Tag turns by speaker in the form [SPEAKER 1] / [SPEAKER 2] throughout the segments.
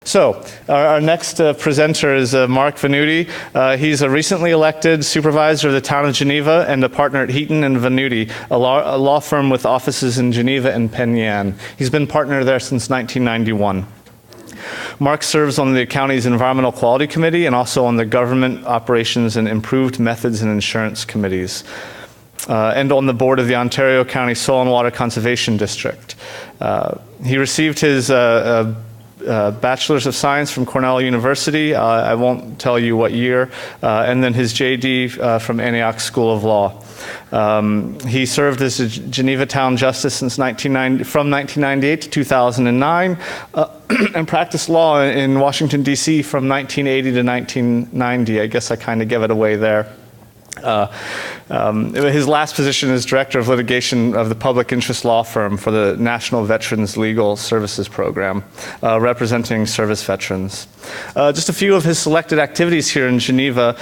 [SPEAKER 1] So, our next presenter is Mark Venuti. He's a recently elected supervisor of the town of Geneva and a partner at Heaton and Venuti, a law firm with offices in Geneva and Penn Yan. He's been partner there since 1991. Mark serves on the county's Environmental Quality Committee and also on the Government Operations and Improved Methods and Insurance Committees, and on the board of the Ontario County Soil and Water Conservation District. He received his Bachelor's of Science from Cornell University, I won't tell you what year, and then his JD from Antioch School of Law. He served as a Geneva Town Justice from 1998 to 2009, and practiced law in Washington, D.C. from 1980 to 1990. I guess I kind of gave it away there. His last position is Director of Litigation of the Public Interest Law Firm for the National Veterans Legal Services Program, representing service veterans. Just a few of his selected activities here in Geneva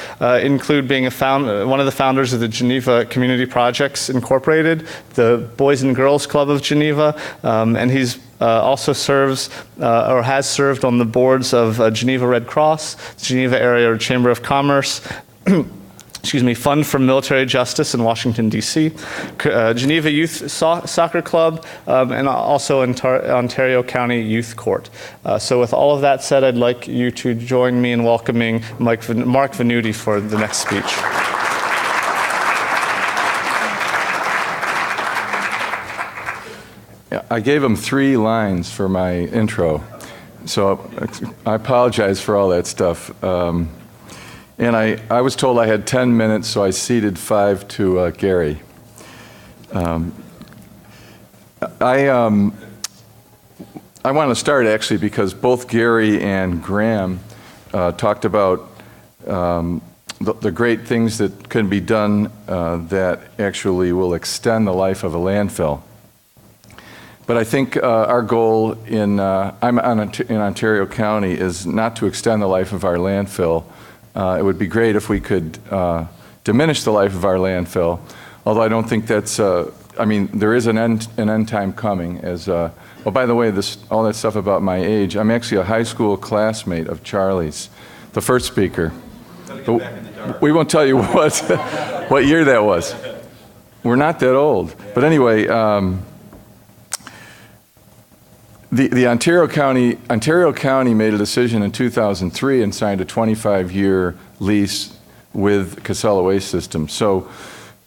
[SPEAKER 1] include being one of the founders of the Geneva Community Projects Incorporated, the Boys and Girls Club of Geneva, and he's also serves or has served on the boards of Geneva Red Cross, Geneva Area Chamber of Commerce, Fund for Military Justice in Washington, D.C., Geneva Youth Soccer Club, and also Ontario County Youth Court. So with all of that said, I'd like you to join me in welcoming Mark Venuti for the next speech.
[SPEAKER 2] I gave him 3 lines for my intro, so I apologize for all that stuff. And I was told I had 10 minutes, so I ceded 5 to Gary. I want to start actually because both Gary and Graham talked about the great things that can be done that actually will extend the life of a landfill. But I think our goal in Ontario County is not to extend the life of our landfill. It would be great if we could diminish the life of our landfill, although I don't think that's, there is an end time coming. Oh, by the way, all that stuff about my age, I'm actually a high school classmate of Charlie's, the first speaker. We won't tell you what year that was. We're not that old. But anyway, the Ontario County made a decision in 2003 and signed a 25-year lease with Casella Waste Systems. So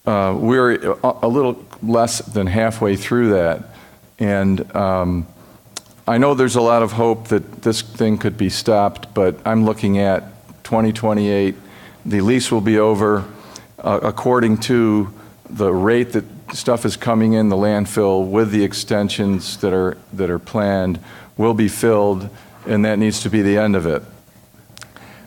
[SPEAKER 2] we're a little less than halfway through that. And I know there's a lot of hope that this thing could be stopped, but I'm looking at 2028. The lease will be over according to the rate that stuff is coming in the landfill with the extensions that are planned will be filled, and that needs to be the end of it.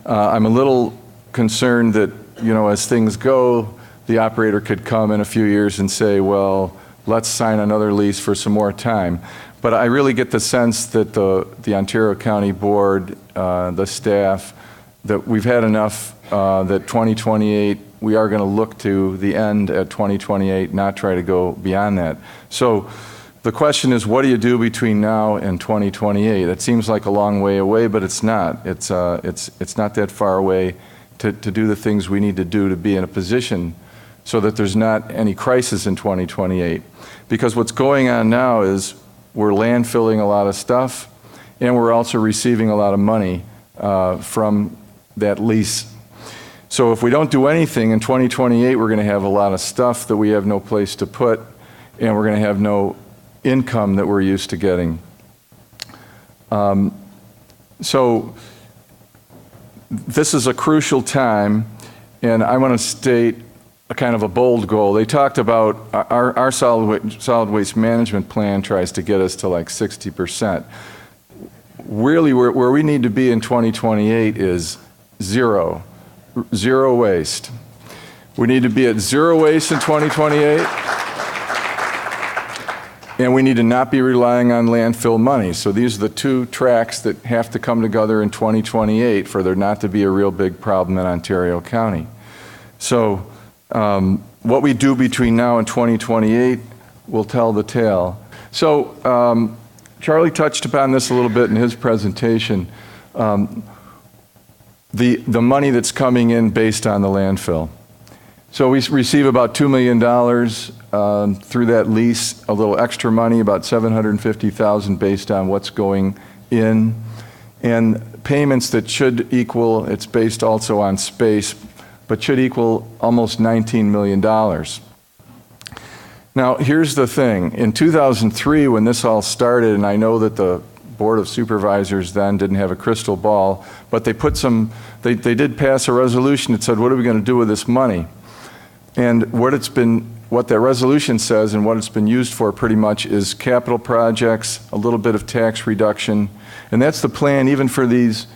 [SPEAKER 2] I'm a little concerned that, as things go, the operator could come in a few years and say, well, let's sign another lease for some more time. But I really get the sense that the Ontario County Board, the staff, that we've had enough, that 2028, we are going to look to the end at 2028, not try to go beyond that. So the question is, what do you do between now and 2028? It seems like a long way away, but it's not. It's not that far away to do the things we need to do to be in a position so that there's not any crisis in 2028. Because what's going on now is we're landfilling a lot of stuff, and we're also receiving a lot of money from that lease. So if we don't do anything in 2028, we're going to have a lot of stuff that we have no place to put, and we're going to have no income that we're used to getting. So this is a crucial time, and I want to state a kind of a bold goal. They talked about our solid waste management plan tries to get us to like 60%. Really, where we need to be in 2028 is zero waste. We need to be at zero waste in 2028, and we need to not be relying on landfill money. So these are the 2 tracks that have to come together in 2028 for there not to be a real big problem in Ontario County. So what we do between now and 2028 will tell the tale. So Charlie touched upon this a little bit in his presentation. the money that's coming in based on the landfill. So we receive about $2 million through that lease, a little extra money, about $750,000 based on what's going in, and payments that should equal, it's based also on space, but should equal almost $19 million. Now, here's the thing. In 2003, when this all started, and I know that the Board of Supervisors then didn't have a crystal ball, but they did pass a resolution that said, what are we going to do with this money? And what that resolution says and what it's been used for pretty much is capital projects, a little bit of tax reduction, and that's the plan even for these,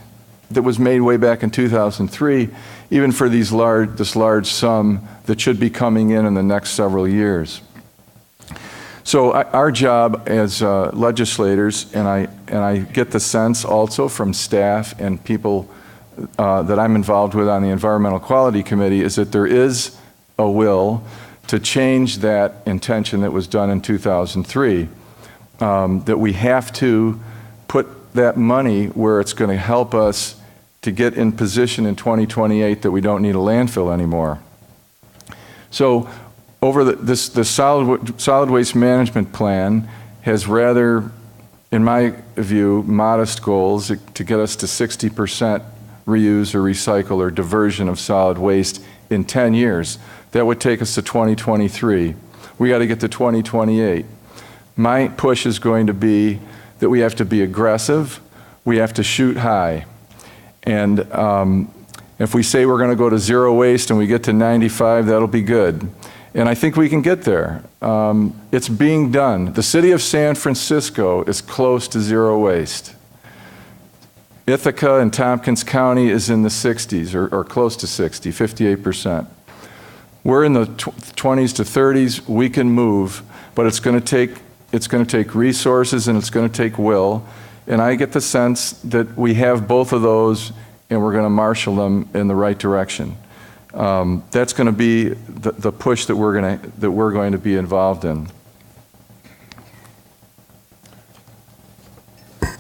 [SPEAKER 2] that was made way back in 2003, even for this large sum that should be coming in the next several years. So our job as legislators, and I get the sense also from staff and people that I'm involved with on the Environmental Quality Committee, is that there is a will to change that intention that was done in 2003, that we have to put that money where it's going to help us to get in position in 2028 that we don't need a landfill anymore. So over the solid waste management plan has rather, in my view, modest goals to get us to 60% reuse or recycle or diversion of solid waste in 10 years. That would take us to 2023. We got to get to 2028. My push is going to be that we have to be aggressive, we have to shoot high. And if we say we're going to go to zero waste and we get to 95, that'll be good. And I think we can get there. It's being done. The city of San Francisco is close to zero waste. Ithaca and Tompkins County is in the 60s or close to 60, 58%. We're in the 20s to 30s. We can move, but it's going to take resources and it's going to take will. And I get the sense that we have both of those and we're going to marshal them in the right direction. That's going to be the push that we're going to be involved in.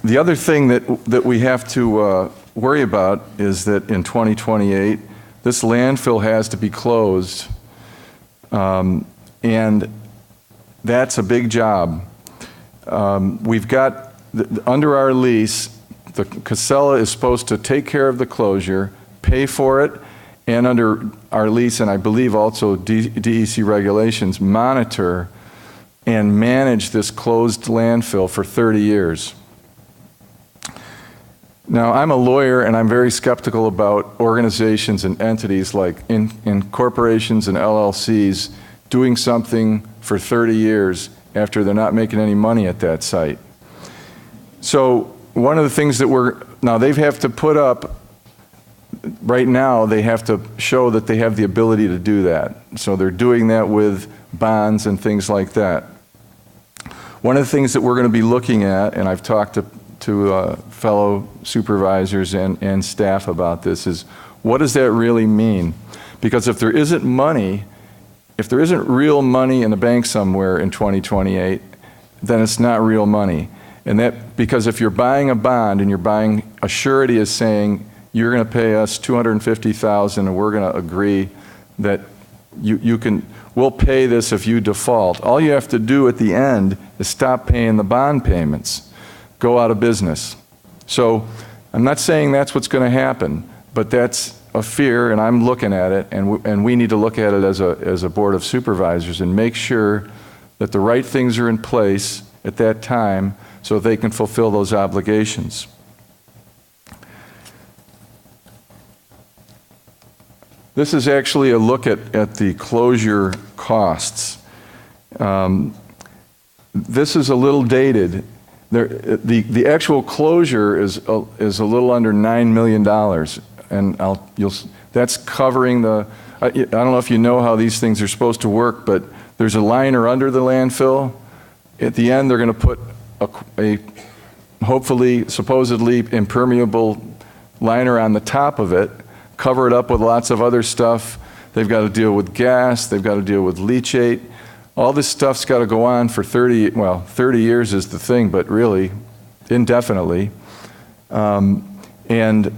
[SPEAKER 2] The other thing that we have to worry about is that in 2028, this landfill has to be closed, and that's a big job. We've got, under our lease, the Casella is supposed to take care of the closure, pay for it, and under our lease, and I believe also DEC regulations, monitor and manage this closed landfill for 30 years. Now, I'm a lawyer and I'm very skeptical about organizations and entities like in corporations and LLCs doing something for 30 years after they're not making any money at that site. So one of the things that now they have to put up, right now they have to show that they have the ability to do that. So they're doing that with bonds and things like that. One of the things that we're going to be looking at, and I've talked to fellow supervisors and staff about this, is what does that really mean? Because if there isn't money, if there isn't real money in the bank somewhere in 2028, then it's not real money. And that, because if you're buying a bond and you're buying a surety as saying you're going to pay us $250,000 and we're going to agree that we'll pay this if you default. All you have to do at the end is stop paying the bond payments. Go out of business. So I'm not saying that's what's going to happen, but that's a fear, and I'm looking at it, and we need to look at it as a board of supervisors and make sure that the right things are in place at that time so they can fulfill those obligations. This is actually a look at the closure costs. This is a little dated. The actual closure is a little under $9 million, and that's covering the. I don't know if you know how these things are supposed to work, but there's a liner under the landfill. At the end, they're going to put a hopefully, supposedly impermeable liner on the top of it, cover it up with lots of other stuff. They've got to deal with gas. They've got to deal with leachate. All this stuff's got to go on for 30 years is the thing, but really indefinitely. And And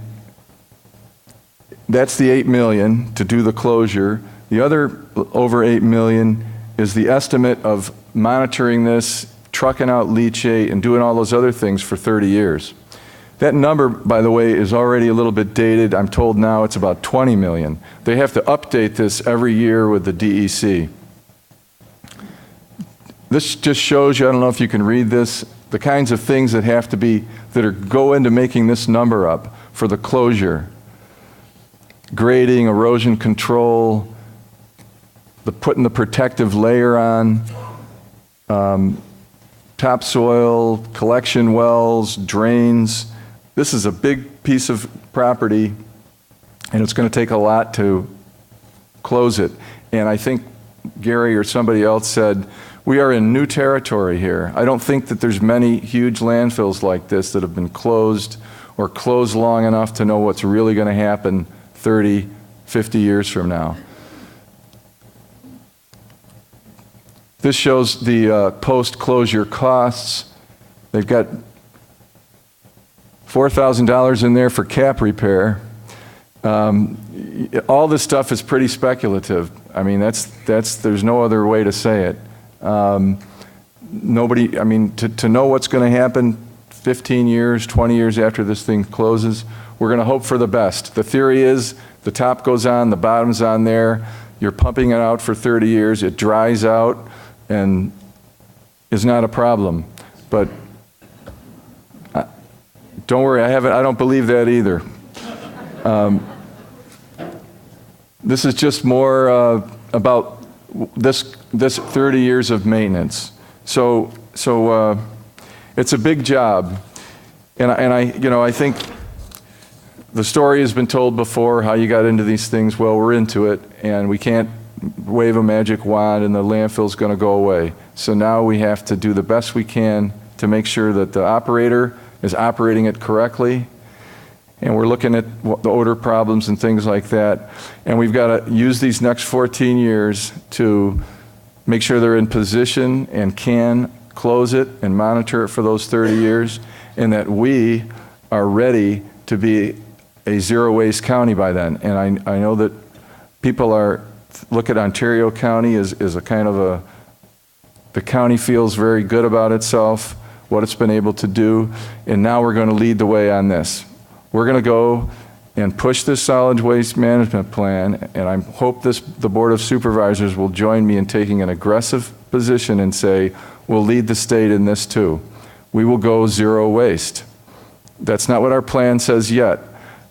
[SPEAKER 2] that's the 8 million to do the closure. The other over 8 million is the estimate of monitoring this, trucking out leachate, and doing all those other things for 30 years. That number, by the way, is already a little bit dated. I'm told now it's about 20 million. They have to update this every year with the DEC. This just shows you, I don't know if you can read this, the kinds of things that have to be, go into making this number up for the closure. Grading, erosion control, putting the protective layer on, topsoil, collection wells, drains. This is a big piece of property, and it's going to take a lot to close it. And I think Gary or somebody else said, we are in new territory here. I don't think that there's many huge landfills like this that have been closed or closed long enough to know what's really going to happen 30, 50 years from now. This shows the post-closure costs. They've got $4,000 in there for cap repair. All this stuff is pretty speculative. I mean, there's no other way to say it. Nobody, I mean, to know what's going to happen 15 years, 20 years after this thing closes, we're going to hope for the best. The theory is the top goes on, the bottom's on there, you're pumping it out for 30 years, it dries out and is not a problem. But don't worry, I don't believe that either. This is just more about this 30 years of maintenance. So it's a big job, and I think the story has been told before how you got into these things. Well, we're into it, and we can't wave a magic wand and the landfill's going to go away. So now we have to do the best we can to make sure that the operator is operating it correctly. And we're looking at the odor problems and things like that. And we've got to use these next 14 years to make sure they're in position and can close it and monitor it for those 30 years, and that we are ready to be a zero waste county by then. And I know that people look at Ontario County as a kind of the county feels very good about itself, what it's been able to do, and now we're going to lead the way on this. We're going to go and push this solid waste management plan, and I hope the Board of Supervisors will join me in taking an aggressive position and say, we'll lead the state in this too. We will go zero waste. That's not what our plan says yet,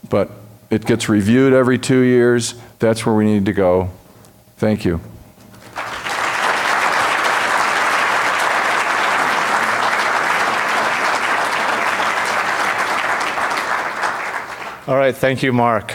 [SPEAKER 2] but it gets reviewed every 2 years. That's where we need to go. Thank you.
[SPEAKER 1] All right, thank you, Mark.